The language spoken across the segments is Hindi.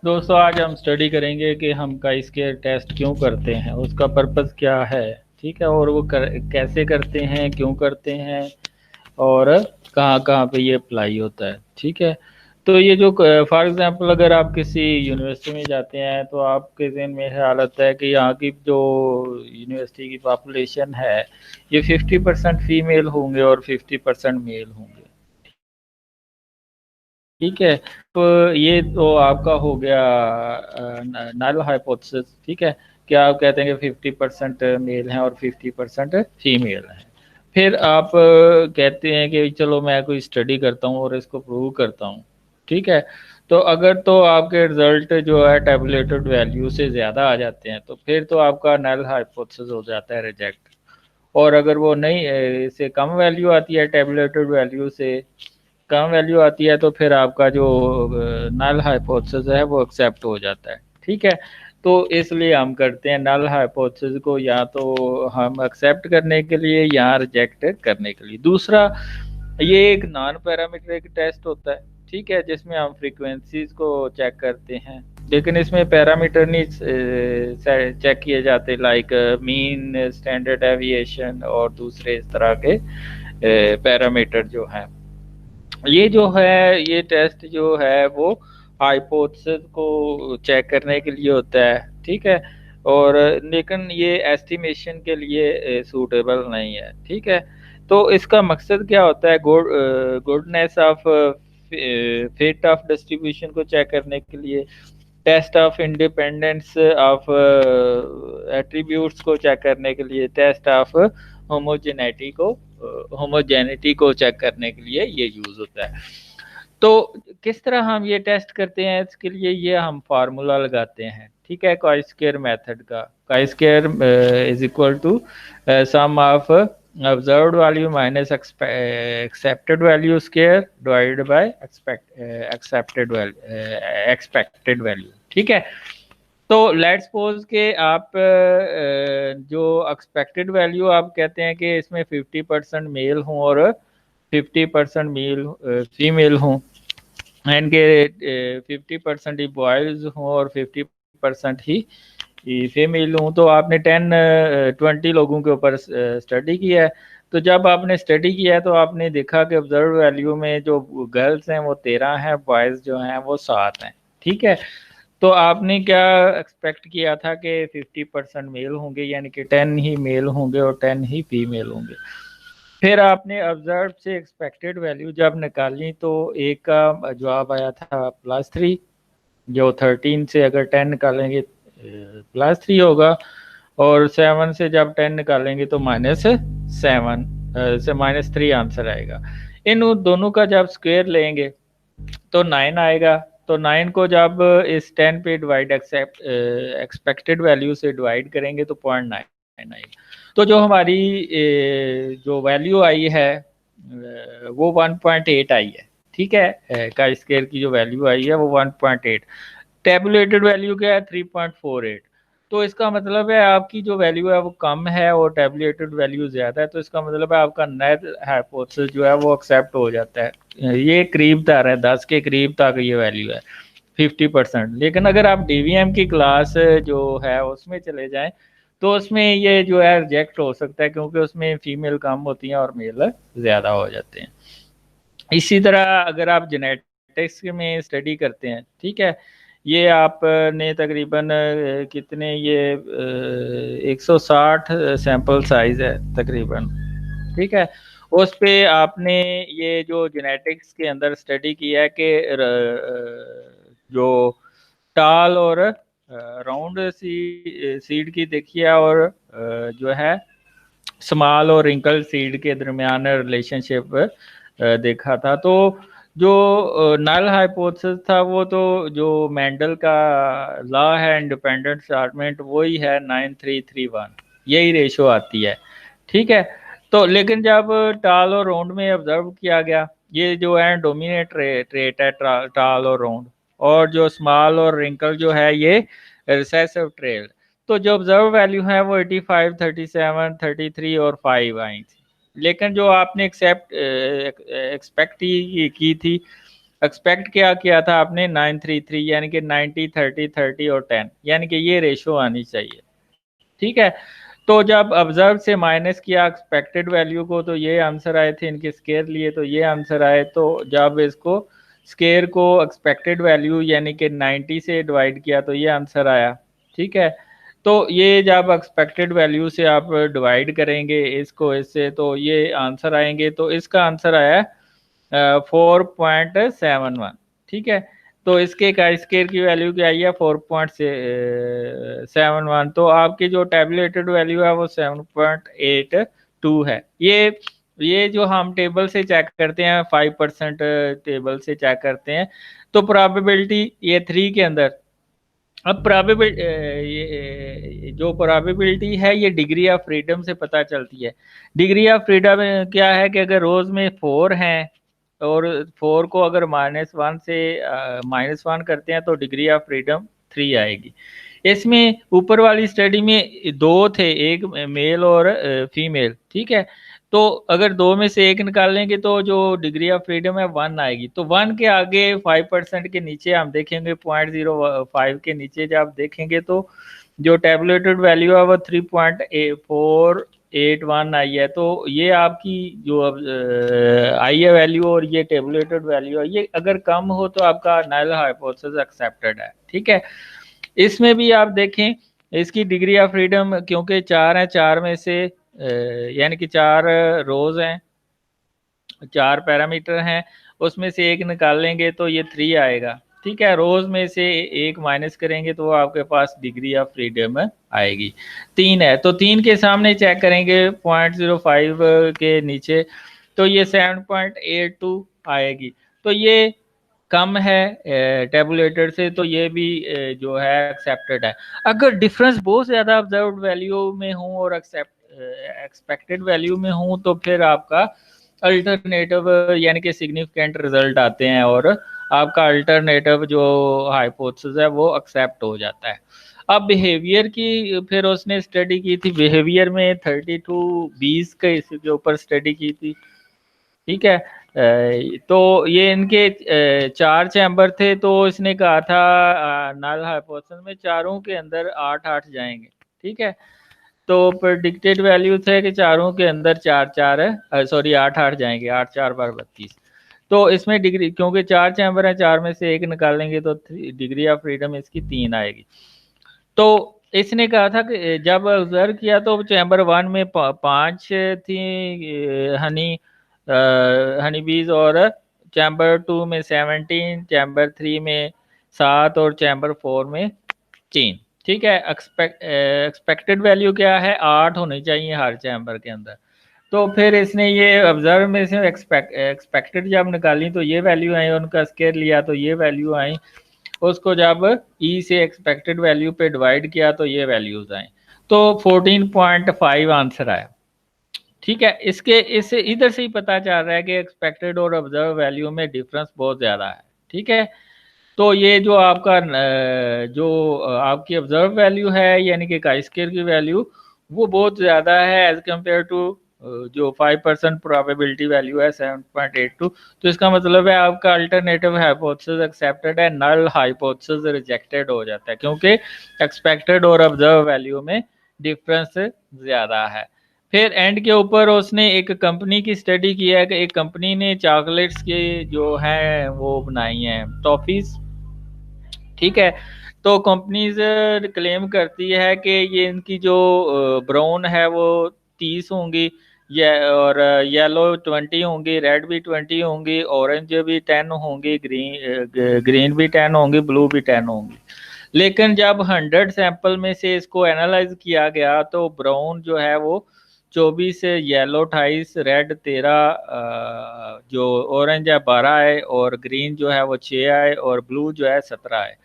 दोस्तों आज हम स्टडी करेंगे कि हम काई स्क्वायर टेस्ट क्यों करते हैं, उसका पर्पस क्या है। ठीक है, और वो कैसे करते हैं, क्यों करते हैं, और कहाँ कहाँ पे ये अप्लाई होता है। ठीक है, तो ये जो फॉर एग्जांपल अगर आप किसी यूनिवर्सिटी में जाते हैं तो आपके जहन में ख्याल आता है कि यहाँ की जो यूनिवर्सिटी की पॉपुलेशन है ये 50% फीमेल होंगे और 50% मेल होंगे। ठीक है, तो ये तो आपका हो गया नल हाइपोथेसिस। ठीक है, क्या आप कहते हैं कि 50% मेल हैं और 50% फीमेल हैं। फिर आप कहते हैं कि चलो मैं कोई स्टडी करता हूँ और इसको प्रूव करता हूँ। ठीक है, तो अगर तो आपके रिजल्ट जो है टेबुलेटेड वैल्यू से ज़्यादा आ जाते हैं तो फिर तो आपका नल हाइपोथेसिस हो जाता है रिजेक्ट। और अगर वो नहीं इससे कम वैल्यू आती है, टेबुलेटेड वैल्यू से कम वैल्यू आती है, तो फिर आपका जो नल हाइपोथेसिस है वो एक्सेप्ट हो जाता है। ठीक है, तो इसलिए हम करते हैं नल हाइपोथेसिस को या तो हम एक्सेप्ट करने के लिए या रिजेक्ट करने के लिए। दूसरा, ये एक नॉन पैरामीट्रिक टेस्ट होता है। ठीक है, जिसमें हम फ्रीक्वेंसीज को चेक करते हैं, लेकिन इसमें पैरामीटर नहीं चेक किए जाते, लाइक मीन, स्टैंडर्ड डेविएशन और दूसरे इस तरह के पैरामीटर जो हैं। ये जो है ये टेस्ट जो है वो हाइपोथेसिस को चेक करने के लिए होता है। ठीक है, और लेकिन ये एस्टिमेशन के लिए सूटेबल नहीं है। ठीक है, तो इसका मकसद क्या होता है, goodness of fit of distribution को चेक करने के लिए, test of independence of attributes को चेक करने के लिए, टेस्ट ऑफ होमोजेनिटी को चेक करने के लिए ये यूज होता है। तो किस तरह हम ये टेस्ट करते हैं, इसके लिए ये हम फार्मूला लगाते हैं। ठीक है, काई स्क्वायर मेथड का, chi square is equal to sum of observed value minus accepted value square divided by expected value. ठीक है, तो लेट्स सपोज के आप जो एक्सपेक्टेड वैल्यू आप कहते हैं कि इसमें 50% मेल हों और 50% मेल फीमेल हों, एंड के 50% ही बॉयज हों और 50% ही फीमेल हों। तो आपने 20 लोगों के ऊपर स्टडी किया है। तो जब आपने स्टडी किया है तो आपने देखा कि ऑब्जर्व वैल्यू में जो गर्ल्स हैं वो 13 हैं, बॉयज़ जो हैं वो 7 हैं। ठीक है, तो आपने क्या एक्सपेक्ट किया था कि 50% मेल होंगे, यानी कि 10 ही मेल होंगे और 10 ही फीमेल होंगे। फिर आपने ऑब्जर्व से एक्सपेक्टेड वैल्यू जब निकाली तो एक का जवाब आया था +3, जो 13 से अगर 10 निकालेंगे +3 होगा, और 7 से जब 10 निकालेंगे तो -7 से -3 आंसर आएगा। इन दोनों का जब स्क्वायर लेंगे तो 9 आएगा। तो 9 को जब इस 10 पे डिवाइड एक्सपेक्टेड वैल्यू से डिवाइड करेंगे तो 0.9 आएगा। तो जो हमारी जो वैल्यू आई है वो 1.8 आई है। ठीक है, का स्केयर की जो वैल्यू आई है वो 1.8। टेबुलेटेड वैल्यू क्या है, 3.48। तो इसका मतलब है आपकी जो वैल्यू है वो कम है और टेबुलेटेड वैल्यू ज़्यादा है, तो इसका मतलब है आपका नल हाइपोथेसिस जो है वो एक्सेप्ट हो जाता है। ये करीब तक है, 10 के करीब तक ये वैल्यू है 50%। लेकिन अगर आप डीवीएम की क्लास जो है उसमें चले जाएं तो उसमें ये जो है रिजेक्ट हो सकता है, क्योंकि उसमें फीमेल कम होती हैं और मेल ज़्यादा हो जाते हैं। इसी तरह अगर आप जेनेटिक्स में स्टडी करते हैं, ठीक है, ये आपने तकरीबन कितने ये 160 सैंपल साइज है तकरीबन। ठीक है, उस पे आपने ये जो जेनेटिक्स के अंदर स्टडी किया है कि जो टाल और राउंड सीड की देखिए, और जो है स्मॉल और रिंकल सीड के दरमियान रिलेशनशिप देखा था। तो जो नल हाइपोथेसिस था वो तो जो मेंडल का लॉ है इंडिपेंडेंट स्टार्टमेंट वही है 9331, यही रेशो आती है। ठीक है, तो लेकिन जब टाल और राउंड में ऑब्जर्व किया गया, ये जो है डोमिनेट ट्रेट है टाल और राउंड, और जो स्मॉल और रिंकल जो है ये रिसेसिव ट्रेट। तो जो ऑब्जर्व वैल्यू है वो 85, 37, 33 और 5 आई थी। लेकिन जो आपने एक्सेप्ट एक्सपेक्ट की थी एक्सपेक्ट क्या किया था आपने 933, यानी कि 90 30 30 और 10, यानी कि ये रेशो आनी चाहिए। ठीक है, तो जब ऑब्जर्व से माइनस किया एक्सपेक्टेड वैल्यू को तो ये आंसर आए थे, इनके स्केयर लिए तो ये आंसर आए। तो जब इसको स्केयर को एक्सपेक्टेड वैल्यू यानी कि 90 से डिवाइड किया तो ये आंसर आया। ठीक है, तो ये जब एक्सपेक्टेड वैल्यू से आप डिवाइड करेंगे इसको इससे तो ये आंसर आएंगे। तो इसका आंसर आया 4.71। ठीक है, तो इसके का स्केयर की वैल्यू क्या आई है 4.71। तो आपकी जो टेबुलेटेड वैल्यू है वो 7.82 है। ये जो हम टेबल से चेक करते हैं 5% टेबल से चेक करते हैं, तो प्रोबेबिलिटी ये 3 के अंदर। अब प्रोबेबिलिटी ये जो प्रोबेबिलिटी है ये डिग्री ऑफ फ्रीडम से पता चलती है। डिग्री ऑफ फ्रीडम क्या है कि अगर रोज में 4 हैं और 4 को अगर -1 से -1 करते हैं तो डिग्री ऑफ फ्रीडम 3 आएगी। इसमें ऊपर वाली स्टडी में 2 थे, एक मेल और फीमेल। ठीक है, तो अगर 2 में से एक निकाल लेंगे तो जो डिग्री ऑफ फ्रीडम है 1 आएगी। तो 1 के आगे 5% के नीचे हम देखेंगे 0.05 के नीचे जब आप देखेंगे तो जो टेबुलेटेड वैल्यू है वो 3.481 आई है। तो ये आपकी जो आई है वैल्यू और ये टेबुलेटेड वैल्यू है, ये अगर कम हो तो आपका नल हाइपोथेसिस एक्सेप्टेड है। ठीक है, इसमें भी आप देखें इसकी डिग्री ऑफ फ्रीडम क्योंकि 4 है, 4 में से यानी कि 4 रोज हैं, 4 पैरामीटर हैं, उसमें से एक निकाल लेंगे तो ये 3 आएगा। ठीक है, रोज में से एक माइनस करेंगे तो आपके पास डिग्री ऑफ फ्रीडम आएगी 3 है। तो 3 के सामने चेक करेंगे 0.05 के नीचे तो ये 7.82 आएगी। तो ये कम है टेबुलेटेड से, तो ये भी जो है एक्सेप्टेड है। अगर डिफरेंस बहुत ज़्यादा ऑब्जर्व्ड वैल्यू में हो और एक्सपेक्टेड वैल्यू में हो तो फिर आपका अल्टरनेटिव यानी कि सिग्निफिकेंट रिजल्ट आते हैं और आपका अल्टरनेटिव जो हाइपोथेसिस है वो एक्सेप्ट हो जाता है। अब बिहेवियर की फिर उसने स्टडी की थी, बिहेवियर में 32 के इसके ऊपर स्टडी की थी। ठीक है, तो ये इनके 4 चैम्बर थे, तो इसने कहा था नल हाइपोथेसिस में चारों के अंदर 8-8 जाएंगे। ठीक है, तो प्रेडिक्टेड वैल्यू थे कि चारों के अंदर 4-4 है, सॉरी 8-8 जाएंगे, 8×4 = 32। तो इसमें डिग्री क्योंकि 4 चैम्बर है, 4 में से एक निकालेंगे तो डिग्री ऑफ फ्रीडम इसकी 3 आएगी। तो इसने कहा था कि जब ऑब्जर्व किया तो चैम्बर 1 में 5 थी हनी बीज और चैम्बर 2 में 17, चैम्बर 3 में 7 और चैम्बर 4 में 3। ठीक है, एक्सपेक्टेड वैल्यू क्या है 8 होनी चाहिए हर चैम्बर के अंदर। तो फिर इसने ये ऑब्जर्व में से एक्सपेक्टेड जब निकाली तो ये वैल्यू आई, उनका स्केयर लिया तो ये वैल्यू आई, उसको जब ई से एक्सपेक्टेड वैल्यू पे डिवाइड किया तो ये वैल्यूज आए, तो 14.5 आंसर आया। ठीक है, इसके इससे इधर से ही पता चल रहा है कि एक्सपेक्टेड और ऑब्जर्व वैल्यू में डिफरेंस बहुत ज़्यादा है। ठीक है, तो ये जो आपका जो आपकी ऑब्जर्व वैल्यू है यानी कि काई स्क्वायर की वैल्यू वो बहुत ज़्यादा है एज कम्पेयर टू जो 5% प्रोबेबिलिटी वैल्यू है 7.82। तो इसका मतलब है आपका अल्टरनेटिव हाइपोथेसिस एक्सेप्टेड है, नल हाइपोथेसिस रिजेक्टेड हो जाता है क्योंकि एक्सपेक्टेड और ऑब्जर्व वैल्यू में डिफरेंस ज़्यादा है। फिर एंड के ऊपर उसने एक कंपनी की स्टडी किया है कि एक कंपनी ने चॉकलेट्स के जो हैं वो बनाई हैं टॉफीज। ठीक है, तो कंपनीज क्लेम करती है कि ये इनकी जो ब्राउन है वो 30 होंगी, ये और येलो 20 होंगी, रेड भी 20 होंगी, ऑरेंज भी 10 होंगी, ग्रीन भी 10 होंगी, ब्लू भी 10 होंगी। लेकिन जब 100 सैंपल में से इसको एनालाइज किया गया तो ब्राउन जो है वो 24, येलो 28, रेड 13, जो ऑरेंज है 12 है और ग्रीन जो है वो 6 है और ब्लू जो है 17 है।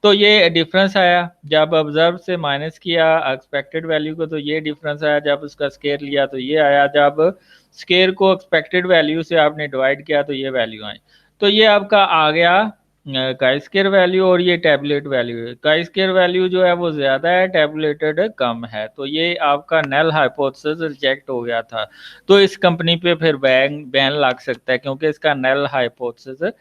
तो ये डिफरेंस आया जब ऑब्जर्व से माइनस किया एक्सपेक्टेड वैल्यू को तो ये डिफरेंस आया, जब उसका स्केयर लिया तो ये आया, जब स्केयर को एक्सपेक्टेड वैल्यू से आपने डिवाइड किया तो ये वैल्यू आई। तो ये आपका आ गया काई स्केयर वैल्यू और ये टैबुलेट वैल्यू है। काई स्केयर वैल्यू जो है वो ज़्यादा है, टैबुलेटेड कम है, तो ये आपका नल हाइपोथेसिस रिजेक्ट हो गया था। तो इस कंपनी पे फिर बैन लग सकता है क्योंकि इसका नल हाइपोथेसिस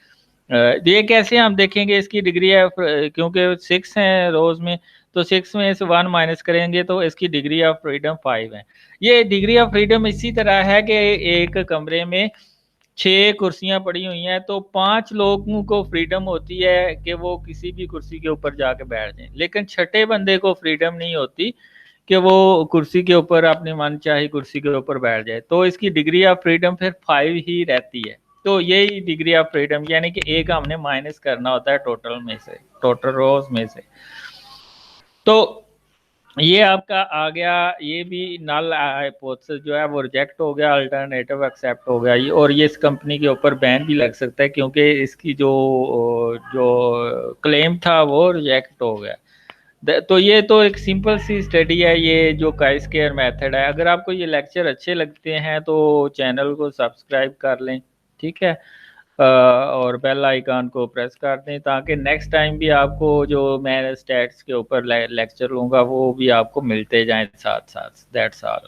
ये कैसे हम देखेंगे इसकी डिग्री ऑफ, क्योंकि 6 हैं रोज में, तो 6 में से 1 माइनस करेंगे तो इसकी डिग्री ऑफ फ्रीडम 5 है। ये डिग्री ऑफ फ्रीडम इसी तरह है कि एक कमरे में 6 कुर्सियां पड़ी हुई हैं, तो 5 लोगों को फ्रीडम होती है कि वो किसी भी कुर्सी के ऊपर जाके बैठ जाएं, लेकिन छठे बंदे को फ्रीडम नहीं होती कि वो कुर्सी के ऊपर अपनी मन चाहे कुर्सी के ऊपर बैठ जाए। तो इसकी डिग्री ऑफ फ्रीडम फिर 5 ही रहती है। तो यही डिग्री ऑफ फ्रीडम, यानी कि एक हमने माइनस करना होता है टोटल में से, टोटल रोज में से। तो ये आपका आ गया, ये भी नल हाइपोथेसिस जो है वो रिजेक्ट हो गया, अल्टरनेटिव एक्सेप्ट हो गया। ये और ये इस कंपनी के ऊपर बैन भी लग सकता है, क्योंकि इसकी जो जो क्लेम था वो रिजेक्ट हो गया। तो ये तो एक सिंपल सी स्टडी है, ये जो काई स्क्वायर मेथड है। अगर आपको ये लेक्चर अच्छे लगते हैं तो चैनल को सब्सक्राइब कर लें, ठीक है, और बेल आइकन को प्रेस कर दें, ताकि नेक्स्ट टाइम भी आपको जो मैं स्टैट्स के ऊपर लेक्चर लूँगा वो भी आपको मिलते जाएं साथ साथ। That's all.